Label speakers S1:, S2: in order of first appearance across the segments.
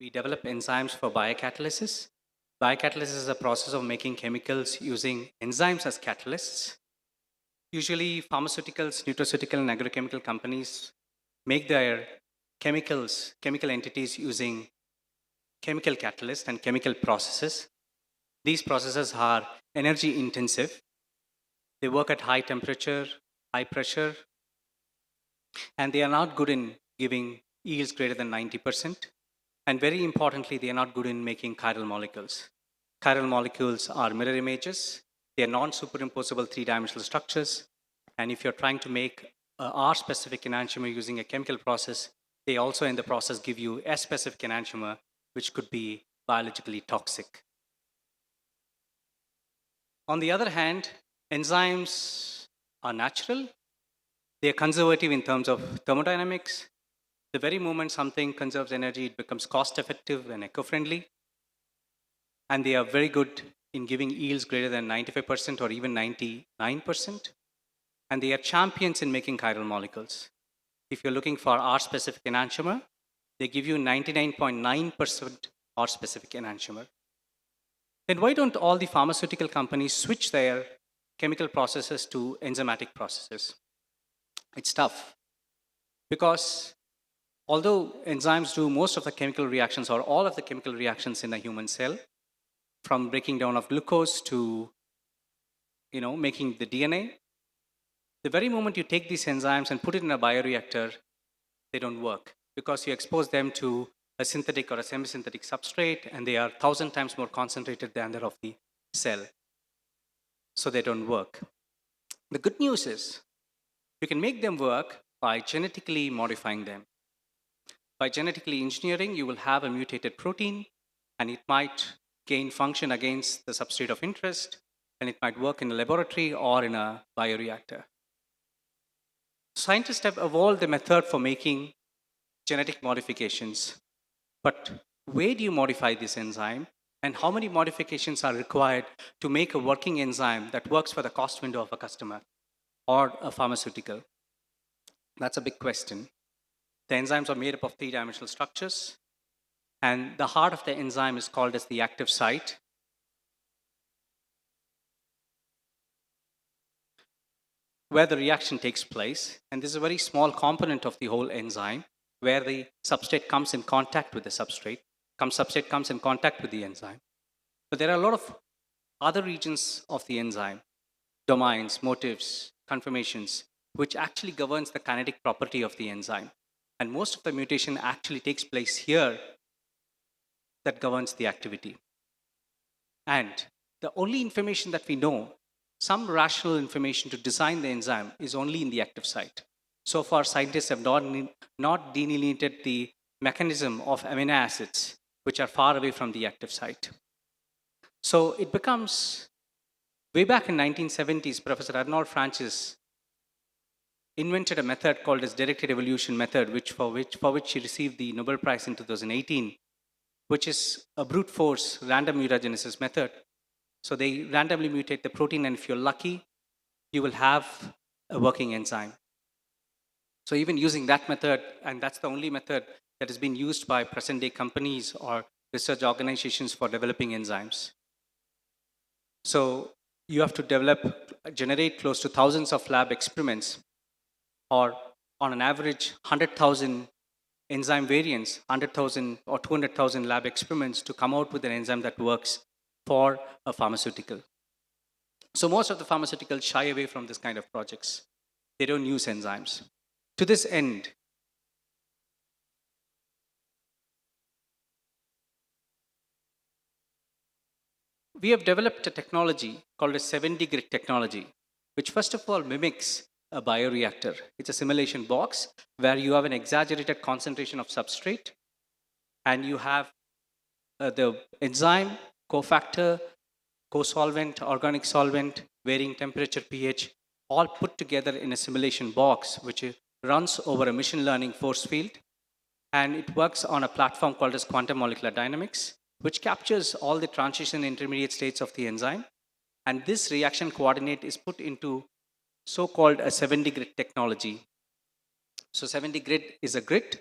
S1: We develop enzymes for biocatalysis. Biocatalysis is a process of making chemicals using enzymes as catalysts. Usually, pharmaceuticals, nutraceutical, and agrochemical companies make their chemical entities using chemical catalysts and chemical processes. These processes are energy intensive. They work at high temperature, high pressure, and they are not good in giving yields greater than 90%. And very importantly, they are not good in making chiral molecules. Chiral molecules are mirror images. They are non-superimposable three-dimensional structures. And if you're trying to make a R-specific enantiomer using a chemical process, they also in the process give you S-specific enantiomer, which could be biologically toxic. On the other hand, enzymes are natural. They are conservative in terms of thermodynamics. The very moment something conserves energy, it becomes cost-effective and eco-friendly. And they are very good in giving yields greater than 95% or even 99%. And they are champions in making chiral molecules. If you're looking for R-specific enantiomer, they give you 99.9% R-specific enantiomer. Then why don't all the pharmaceutical companies switch their chemical processes to enzymatic processes? It's tough because although enzymes do most of the chemical reactions or all of the chemical reactions in a human cell, from breaking down of glucose to making the DNA, the very moment you take these enzymes and put it in a bioreactor, they don't work because you expose them to a synthetic or a semi-synthetic substrate and they are 1,000 times more concentrated than that of the cell. So they don't work. The good news is you can make them work by genetically modifying them. By genetically engineering, you will have a mutated protein and it might gain function against the substrate of interest and it might work in a laboratory or in a bioreactor. Scientists have evolved a method for making genetic modifications, but where do you modify this enzyme and how many modifications are required to make a working enzyme that works for the cost window of a customer or a pharmaceutical? That's a big question. The enzymes are made up of three-dimensional structures, and the heart of the enzyme is called as the active site. Where the reaction takes place, and this is a very small component of the whole enzyme, where the substrate comes in contact with the substrate, substrate comes in contact with the enzyme. But there are a lot of other regions of the enzyme, domains, motifs, conformations, which actually governs the kinetic property of the enzyme. And most of the mutation actually takes place here that governs the activity. And the only information that we know, some rational information to design the enzyme, is only in the active site. So far, scientists have not delineated the mechanism of amino acids, which are far away from the active site. So it becomes, way back in 1970s, Professor Arnold Francis invented a method called as directed evolution method, for which he received the Nobel Prize in 2018, which is a brute force random mutagenesis method. So they randomly mutate the protein, and if you're lucky, you will have a working enzyme. So even using that method, and that's the only method that has been used by present day companies or research organizations for developing enzymes. So you have to generate close to thousands of lab experiments, or on an average 100,000 enzyme variants, 100,000 or 200,000 lab experiments to come out with an enzyme that works for a pharmaceutical. So most of the pharmaceuticals shy away from this kind of projects. They don't use enzymes. To this end, we have developed a technology called a 7D grid technology, which first of all mimics a bioreactor. It's a simulation box where you have an exaggerated concentration of substrate and you have the enzyme, cofactor, co-solvent, organic solvent, varying temperature, pH, all put together in a simulation box which runs over a machine learning force field. And it works on a platform called as quantum molecular dynamics, which captures all the transition intermediate states of the enzyme. And this reaction coordinate is put into so-called a 7D grid technology. So 7D grid is a grid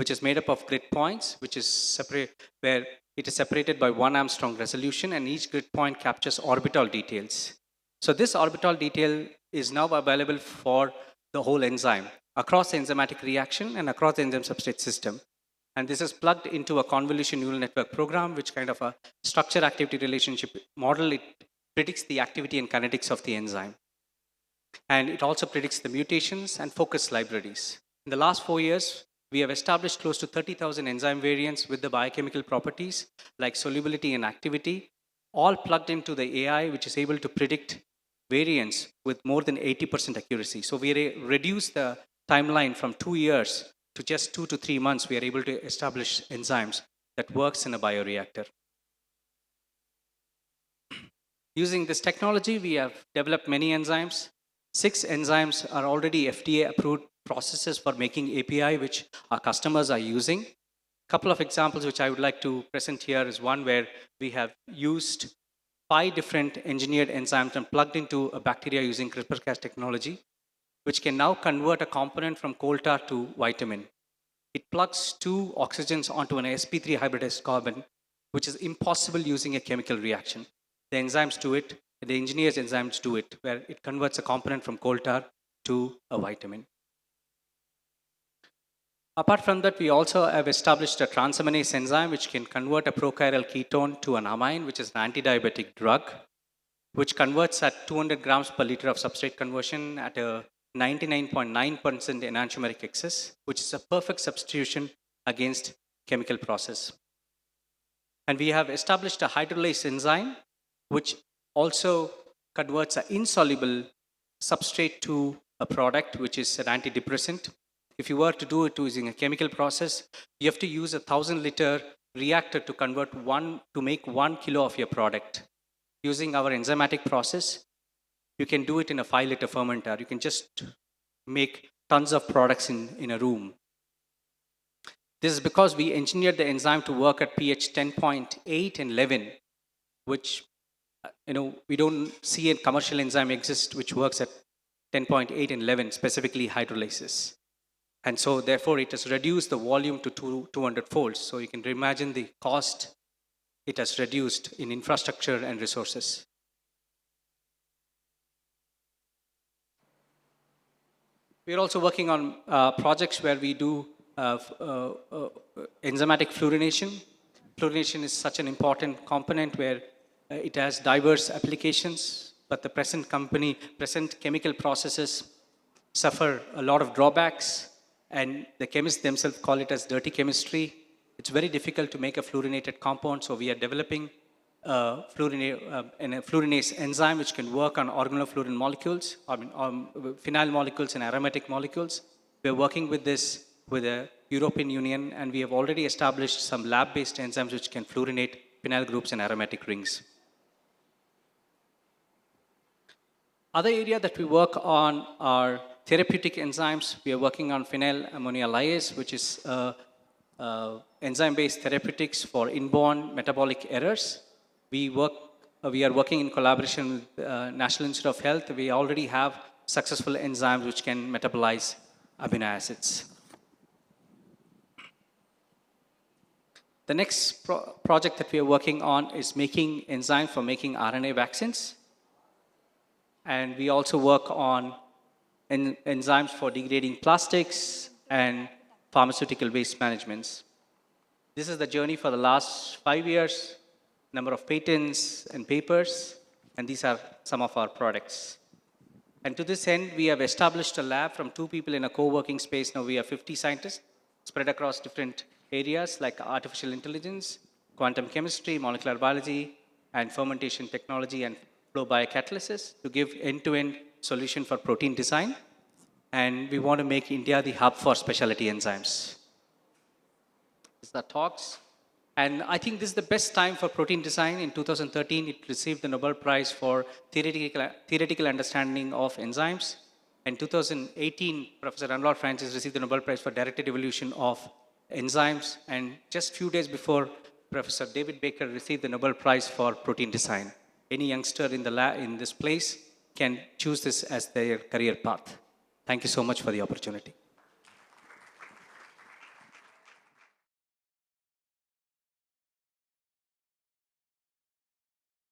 S1: which is made up of grid points, which is separate, where it is separated by 1 Armstrong resolution, and each grid point captures orbital details. So this orbital detail is now available for the whole enzyme across the enzymatic reaction and across the enzyme substrate system. And this is plugged into a convolution neural network program, which kind of a structure activity relationship model. It predicts the activity and kinetics of the enzyme. And it also predicts the mutations and focus libraries. In the last 4 years, we have established close to 30,000 enzyme variants with the biochemical properties like solubility and activity, all plugged into the AI, which is able to predict variants with more than 80% accuracy. So we reduce the timeline from 2 years to just 2 to 3 months. We are able to establish enzymes that works in a bioreactor. Using this technology, we have developed many enzymes. 6 enzymes are already FDA approved processes for making API, which our customers are using. A couple of examples which I would like to present here is one where we have used 5 different engineered enzymes and plugged into a bacteria using CRISPR-Cas technology, which can now convert a component from coal tar to vitamin. It plugs 2 oxygens onto an sp3 hybridized carbon, which is impossible using a chemical reaction. The enzymes do it, the engineers' enzymes do it, where it converts a component from coal tar to a vitamin. Apart from that, we also have established a transaminase enzyme which can convert a prochiral ketone to an amine, which is an anti-diabetic drug, which converts at 200 grams per liter of substrate conversion at a 99.9% enantiomeric excess, which is a perfect substitution against chemical process. And we have established a hydrolase enzyme, which also converts an insoluble substrate to a product, which is an antidepressant. If you were to do it using a chemical process, you have to use a 1,000-liter reactor to make 1 kilo of your product. Using our enzymatic process, you can do it in a 5-liter fermenter. You can just make tons of products in a room. This is because we engineered the enzyme to work at pH 10.8 and 11, which we don't see a commercial enzyme exist which works at 10.8 and 11, specifically hydrolases. And so therefore it has reduced the volume to 200 folds. So you can imagine the cost it has reduced in infrastructure and resources. We are also working on projects where we do enzymatic fluorination. Fluorination is such an important component where it has diverse applications, but the present chemical processes suffer a lot of drawbacks, and the chemists themselves call it as dirty chemistry. It's very difficult to make a fluorinated compound, so we are developing a fluorinase enzyme which can work on organofluorine molecules, phenyl molecules and aromatic molecules. We are working with this with the European Union, and we have already established some lab-based enzymes which can fluorinate phenyl groups and aromatic rings. Other area that we work on are therapeutic enzymes. We are working on phenyl ammonia lyase, which is enzyme-based therapeutics for inborn metabolic errors. We are working in collaboration with National Institute of Health. We already have successful enzymes which can metabolize amino acids. The next project that we are working on is making enzymes for making RNA vaccines. And we also work on enzymes for degrading plastics and pharmaceutical waste management. This is the journey for the last 5 years, number of patents and papers, and these are some of our products. And to this end, we have established a lab from 2 people in a co-working space. Now we have 50 scientists spread across different areas like artificial intelligence, quantum chemistry, molecular biology, and fermentation technology and flow biocatalysis to give end-to-end solution for protein design. And we want to make India the hub for specialty enzymes. These are talks. And I think this is the best time for protein design. In 2013, it received the Nobel Prize for theoretical understanding of enzymes. In 2018, Professor Anwar Francis received the Nobel Prize for directed evolution of enzymes. And just a few days before, Professor David Baker received the Nobel Prize for protein design. Any youngster in this place can choose this as their career path. Thank you so much for the opportunity.